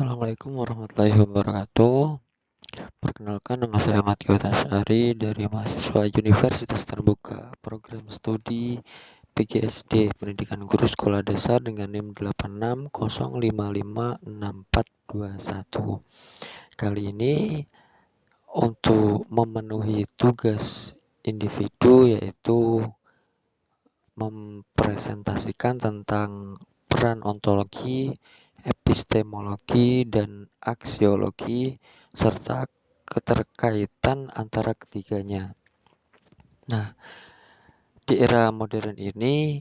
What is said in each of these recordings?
Assalamualaikum warahmatullahi wabarakatuh. Perkenalkan, nama saya Matio Tasari dari mahasiswa Universitas Terbuka Program Studi PGSD Pendidikan Guru Sekolah Dasar dengan NIM 8605564421. Kali ini untuk memenuhi tugas individu, yaitu mempresentasikan tentang peran ontologi, epistemologi, dan aksiologi, serta keterkaitan antara ketiganya. Nah, di era modern ini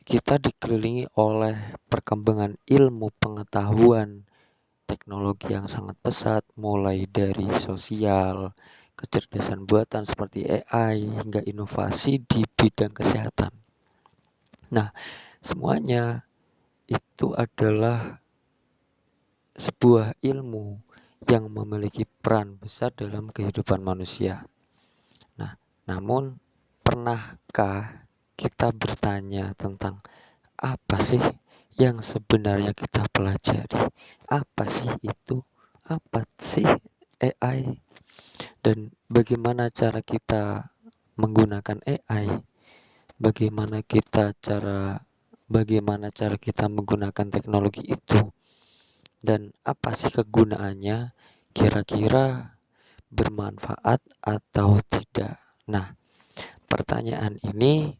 kita dikelilingi oleh perkembangan ilmu pengetahuan teknologi yang sangat pesat, mulai dari sosial, kecerdasan buatan seperti AI, hingga inovasi di bidang kesehatan. Nah, semuanya itu adalah sebuah ilmu yang memiliki peran besar dalam kehidupan manusia. Nah, namun pernahkah kita bertanya tentang apa sih yang sebenarnya kita pelajari? Apa sih itu? Apa sih AI? Dan bagaimana cara kita menggunakan AI? Bagaimana cara kita menggunakan teknologi itu? Dan apa sih kegunaannya? Kira-kira bermanfaat atau tidak? Nah, pertanyaan ini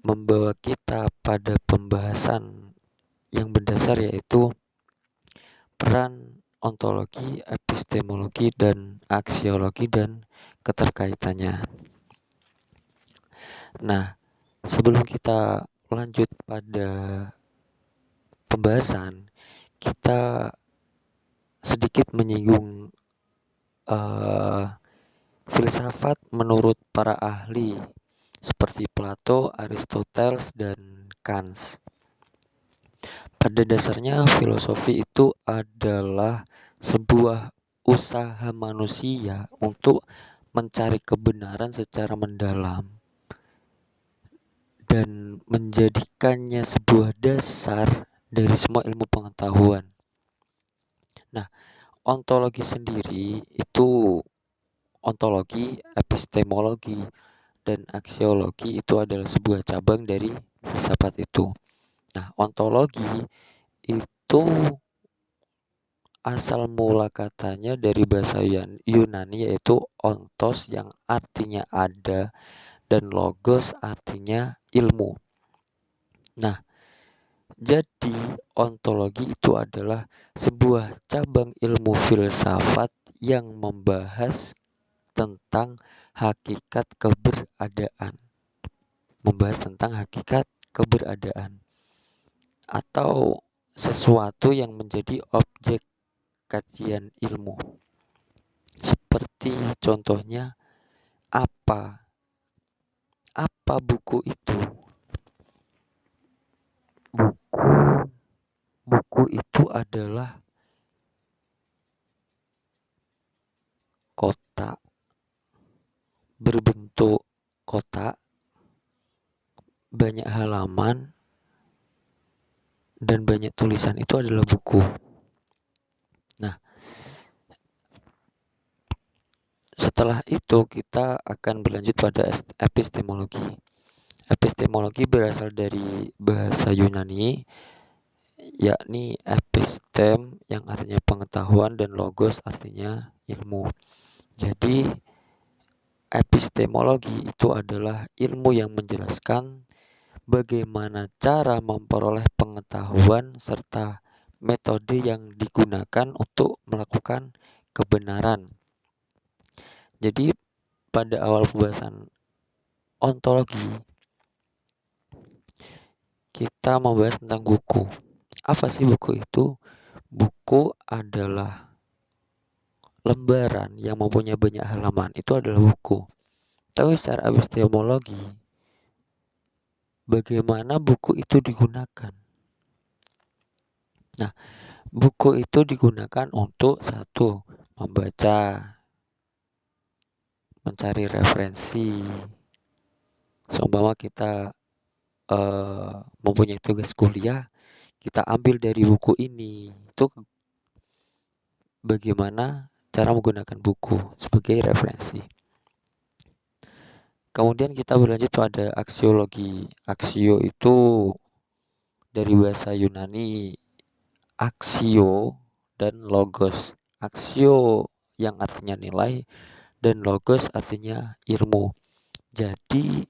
membawa kita pada pembahasan yang berdasar, yaitu peran ontologi, epistemologi, dan aksiologi dan keterkaitannya. Nah, sebelum kita lanjut pada pembahasan, kita sedikit menyinggung filsafat menurut para ahli seperti Plato, Aristoteles, dan Kant. Pada dasarnya, filosofi itu adalah sebuah usaha manusia untuk mencari kebenaran secara mendalam dan menjadikannya sebuah dasar dari semua ilmu pengetahuan. Nah, ontologi sendiri itu ontologi, epistemologi, dan aksiologi itu adalah sebuah cabang dari filsafat itu. Nah, ontologi itu asal mula katanya dari bahasa Yunani, yaitu ontos yang artinya ada dan logos artinya ilmu. Nah, jadi ontologi itu adalah sebuah cabang ilmu filsafat yang membahas tentang hakikat keberadaan. Atau sesuatu yang menjadi objek kajian ilmu. Seperti contohnya, apa buku itu? Buku itu adalah kotak, berbentuk kotak, banyak halaman, dan banyak tulisan. Itu adalah buku. Nah, setelah itu kita akan berlanjut pada epistemologi. Epistemologi berasal dari bahasa Yunani, yakni epistem yang artinya pengetahuan dan logos artinya ilmu. Jadi epistemologi itu adalah ilmu yang menjelaskan bagaimana cara memperoleh pengetahuan serta metode yang digunakan untuk melakukan kebenaran. Jadi pada awal pembahasan ontologi, kita membahas tentang buku. Apa sih buku itu? Buku adalah lembaran yang mempunyai banyak halaman. Itu adalah buku. Tapi secara epistemologi, bagaimana buku itu digunakan? Nah, buku itu digunakan untuk satu, membaca, mencari referensi. Seumpama kita mempunyai tugas kuliah, kita ambil dari buku ini. Itu bagaimana cara menggunakan buku sebagai referensi. Kemudian kita berlanjut pada aksiologi. Aksio itu dari bahasa Yunani aksio dan logos. Aksio yang artinya nilai dan logos artinya ilmu. Jadi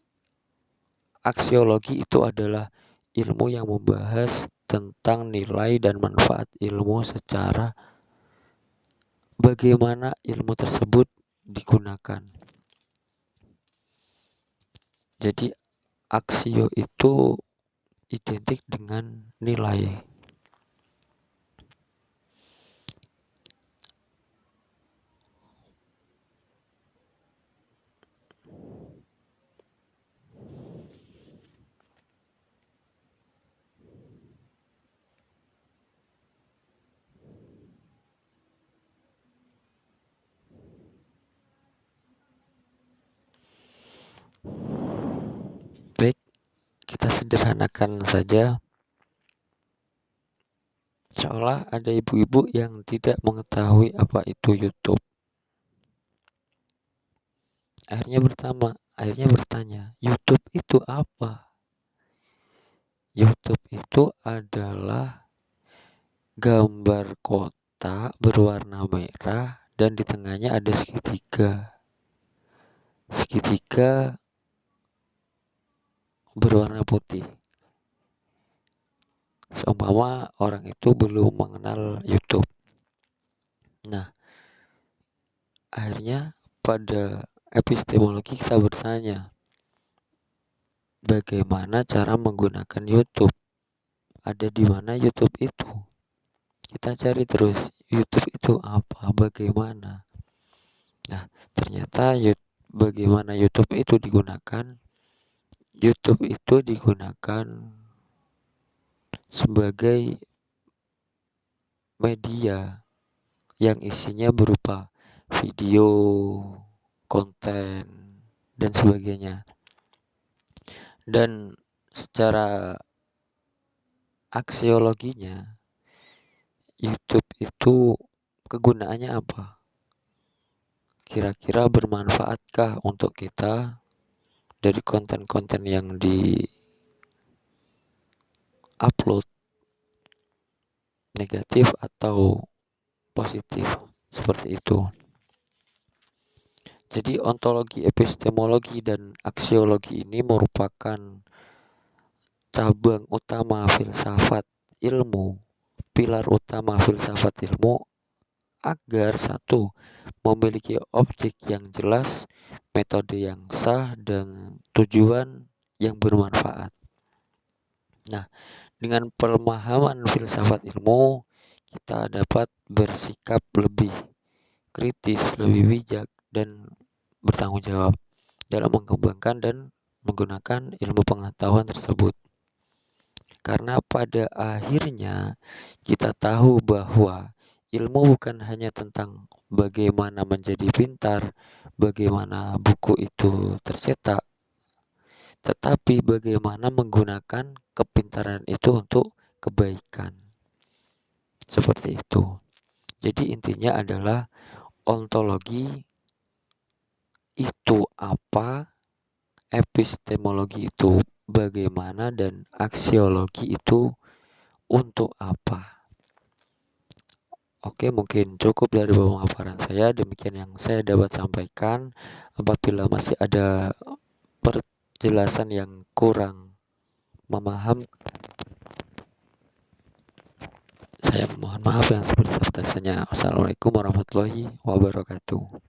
aksiologi itu adalah ilmu yang membahas tentang nilai dan manfaat ilmu secara bagaimana ilmu tersebut digunakan. Jadi aksio itu identik dengan nilai. Baik, kita sederhanakan saja. Seolah ada ibu-ibu yang tidak mengetahui apa itu YouTube. Akhirnya bertanya, YouTube itu apa? YouTube itu adalah gambar kotak berwarna merah dan di tengahnya ada segitiga. Segitiga berwarna putih. Seumpama orang itu belum mengenal YouTube. Nah, akhirnya pada epistemologi kita bertanya, bagaimana cara menggunakan YouTube? Ada di mana YouTube itu? Kita cari terus, YouTube itu apa? Bagaimana? Nah, ternyata bagaimana YouTube itu digunakan? YouTube itu digunakan sebagai media yang isinya berupa video, konten, dan sebagainya. Dan secara aksiologinya, YouTube itu kegunaannya apa? Kira-kira bermanfaatkah untuk kita dari konten-konten yang di-upload, negatif atau positif, seperti itu. Jadi ontologi, epistemologi, dan aksiologi ini merupakan cabang utama filsafat ilmu, pilar utama filsafat ilmu agar satu, memiliki objek yang jelas, metode yang sah, dan tujuan yang bermanfaat. Nah, dengan pemahaman filsafat ilmu, kita dapat bersikap lebih kritis, lebih bijak, dan bertanggung jawab dalam mengembangkan dan menggunakan ilmu pengetahuan tersebut. Karena pada akhirnya kita tahu bahwa ilmu bukan hanya tentang bagaimana menjadi pintar, bagaimana buku itu tercetak, tetapi bagaimana menggunakan kepintaran itu untuk kebaikan. Seperti itu. Jadi intinya adalah ontologi itu apa, epistemologi itu bagaimana, dan aksiologi itu untuk apa. Oke, mungkin cukup dari pemaparan saya. Demikian yang saya dapat sampaikan. Apabila masih ada penjelasan yang kurang memaham, saya mohon maaf yang sebesar-besarnya. Wassalamualaikum warahmatullahi wabarakatuh.